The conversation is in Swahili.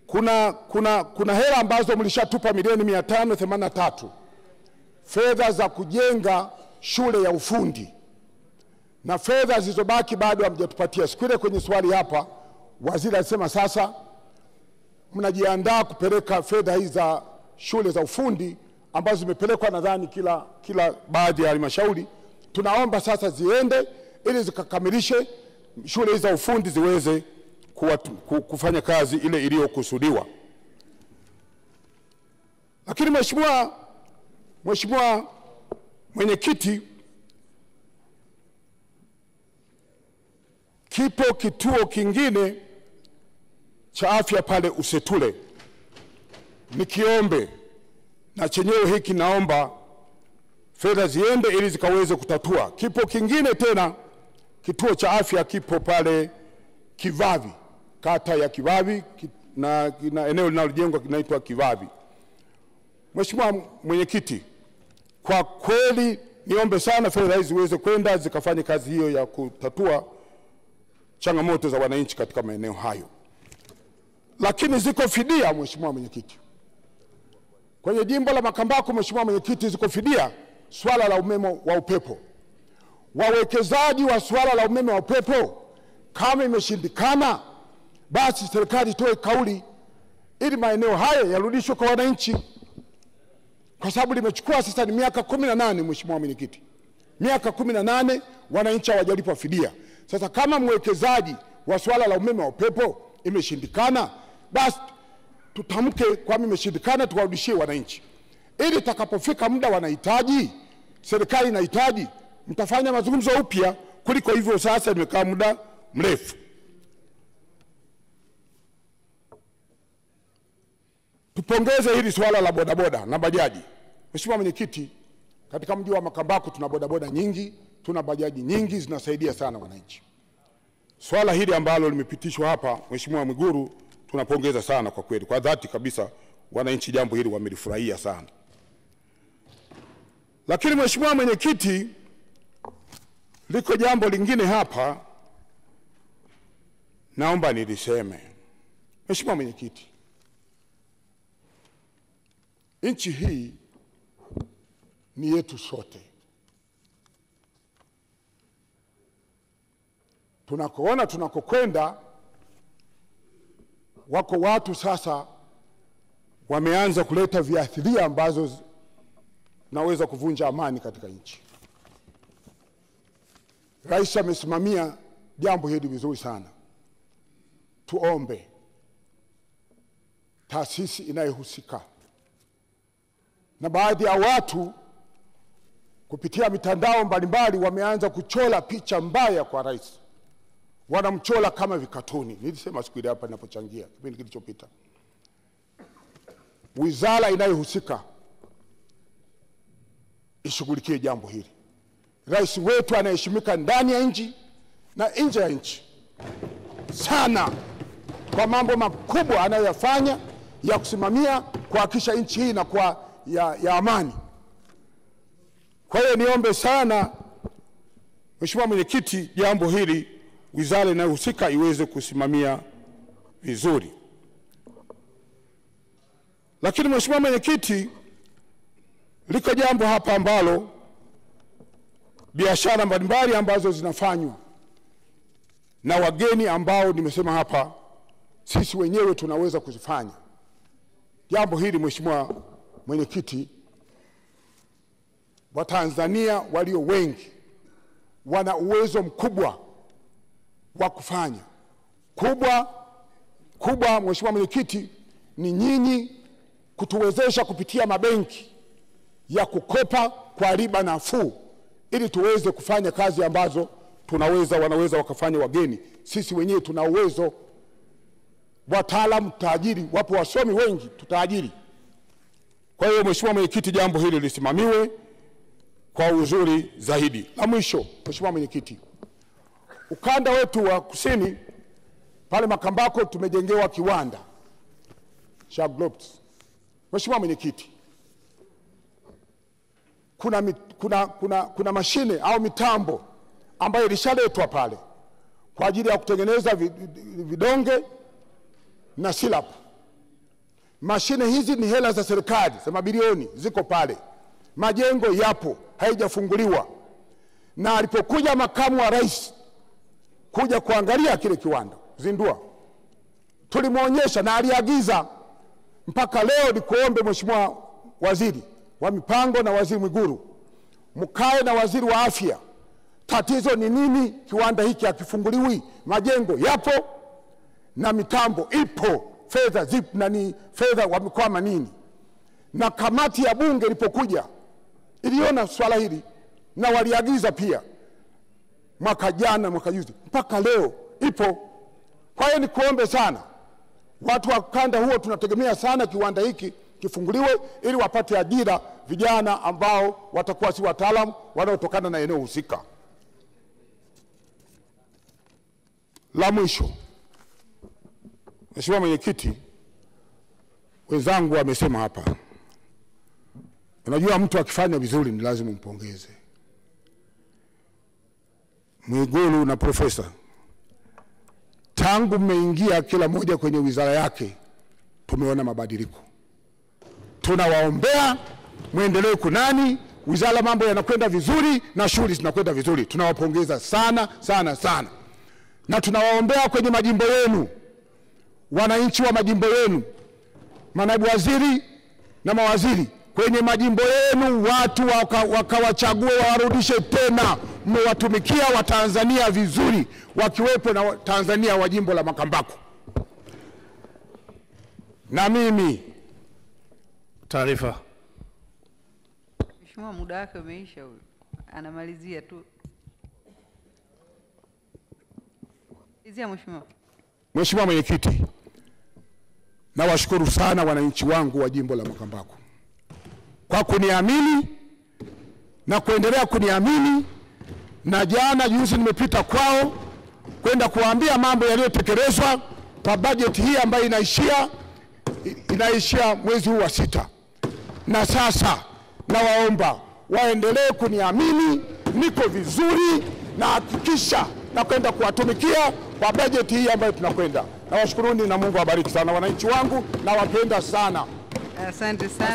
kuna hela ambazo mlishatupa milioni 583 fedha za kujenga shule ya ufundi, na fedha zilizobaki bado hamjatupatia. Siku ile kwenye swali hapa waziri alisema sasa mnajiandaa kupeleka fedha hizi za shule za ufundi ambazo zimepelekwa nadhani kila baadhi ya halmashauri. Tunaomba sasa ziende ili zikakamilishe shule hizi za ufundi ziweze kufanya kazi ile iliyokusudiwa. Lakini Mheshimiwa Mwenyekiti, kipo kituo kingine cha afya pale Usetule, nikiombe na chenyewe hiki naomba fedha ziende ili zikaweze kutatua. Kipo kingine tena kituo cha afya kipo pale Kivavi, kata ya Kivavi, na eneo linalojengwa kinaitwa Kivavi. Mheshimiwa Mwenyekiti, kwa kweli niombe sana fedha hizi ziweze kwenda zikafanye kazi hiyo ya kutatua changamoto za wananchi katika maeneo hayo. Lakini ziko fidia, Mheshimiwa Mwenyekiti. Kwenye jimbo la Makambako, Mheshimiwa Mwenyekiti, ziko fidia swala la umeme wa upepo. Wawekezaji wa swala la umeme wa upepo, kama imeshindikana, basi serikali itoe kauli ili maeneo haya yarudishwe kwa wananchi, kwa sababu limechukua sasa ni miaka 18, Mheshimiwa Mwenyekiti. Miaka 18 wananchi hawajalipwa fidia. Sasa kama mwekezaji wa swala la umeme wa upepo imeshindikana, basi tutamke kwa imeshindikana, tuwarudishie wananchi. Ili takapofika muda wanahitaji, serikali inahitaji, mtafanya mazungumzo upya, kuliko hivyo sasa imekaa muda mrefu. Tupongeze hili swala la bodaboda na bajaji. Mheshimiwa Mwenyekiti, katika mji wa Makambako tuna bodaboda nyingi, tuna bajaji nyingi, zinasaidia sana wananchi. Swala hili ambalo limepitishwa hapa, Mheshimiwa Mwiguru, tunapongeza sana kwa kweli. Kwa dhati kabisa wananchi jambo hili wamelifurahia sana. Lakini Mheshimiwa Mwenyekiti, liko jambo lingine hapa naomba niliseme. Mheshimiwa Mwenyekiti, nchi hii ni yetu sote. Tunakoona tunakokwenda, wako watu sasa wameanza kuleta viathiria ambazo naweza kuvunja amani katika nchi. Rais amesimamia jambo hili vizuri sana. Tuombe taasisi inayohusika na baadhi ya watu kupitia mitandao mbalimbali wameanza kuchora picha mbaya kwa rais. Wanamchora kama vikatuni. Nilisema siku ile hapa ninapochangia kipindi kilichopita. Wizara inayohusika ishughulikie jambo hili. Rais wetu anaheshimika ndani ya nchi na nje ya nchi sana kwa mambo makubwa anayoyafanya ya kusimamia kuhakikisha nchi hii inakuwa ya amani. Kwa hiyo niombe sana Mheshimiwa Mwenyekiti, jambo hili wizara inayohusika iweze kusimamia vizuri. Lakini Mheshimiwa Mwenyekiti, liko jambo hapa ambalo biashara mbalimbali ambazo zinafanywa na wageni ambao nimesema hapa sisi wenyewe tunaweza kuzifanya. Jambo hili Mheshimiwa Mwenyekiti, Watanzania walio wengi wana uwezo mkubwa wa kufanya. Kubwa Mheshimiwa Mwenyekiti, ni nyinyi kutuwezesha kupitia mabenki ya kukopa kwa riba nafuu ili tuweze kufanya kazi ambazo wanaweza wakafanya wageni. Sisi wenyewe tuna uwezo, wataalamu tutaajiri, wapo wasomi wengi tutaajiri. Kwa hiyo Mheshimiwa Mwenyekiti, jambo hili lisimamiwe kwa uzuri zaidi. Na mwisho Mheshimiwa Mwenyekiti, ukanda wetu wa kusini pale Makambako tumejengewa kiwanda cha Globes. Mheshimiwa Mwenyekiti, kuna mashine au mitambo ambayo ilishaletwa pale kwa ajili ya kutengeneza vidonge na silapu. Mashine hizi ni hela za serikali, za mabilioni, ziko pale. Majengo yapo, haijafunguliwa. Na alipokuja makamu wa rais kuja kuangalia kile kiwanda, zindua, tulimuonyesha na aliagiza. Mpaka leo nikuombe Mheshimiwa Waziri wa Mipango na Waziri Mwigulu, mkae na Waziri wa Afya. Tatizo ni nini? Kiwanda hiki hakifunguliwi. Majengo yapo na mitambo ipo, fedha zipo, na ni fedha wamekwama nini? Na kamati ya bunge ilipokuja iliona swala hili na waliagiza pia mwaka jana, mwaka juzi, mpaka leo ipo. Kwa hiyo nikuombe sana, watu wa kanda huo tunategemea sana kiwanda hiki kifunguliwe ili wapate ajira vijana ambao watakuwa si wataalamu wanaotokana na eneo husika. La mwisho, Mheshimiwa Mwenyekiti, wenzangu wamesema hapa, unajua mtu akifanya vizuri ni lazima mpongeze. Mwigulu na Profesa, tangu mmeingia kila mmoja kwenye wizara yake, tumeona mabadiliko. Tunawaombea muendelee kunani, wizara mambo yanakwenda vizuri na shughuli zinakwenda vizuri. Tunawapongeza sana sana sana. Na tunawaombea kwenye majimbo yenu, wananchi wa majimbo yenu, manaibu waziri na mawaziri kwenye majimbo yenu, watu wakawachague warudishe tena, mmewatumikia Watanzania vizuri, wakiwepo na Tanzania wa jimbo la Makambako. Na mimi taarifa. Mheshimiwa, muda wake umeisha, huyu anamalizia tu. Mheshimiwa Mwenyekiti, nawashukuru sana wananchi wangu wa jimbo la Makambako kwa kuniamini na kuendelea kuniamini. Na jana juzi nimepita kwao kwenda kuambia mambo yaliyotekelezwa kwa bajeti hii ambayo inaishia mwezi huu wa 6. Na sasa nawaomba waendelee kuniamini, niko vizuri, na hakikisha na kwenda kuwatumikia kwa bajeti hii ambayo tunakwenda. Nawashukuruni na Mungu awabariki sana wananchi wangu, na wapenda sana. Asante sana.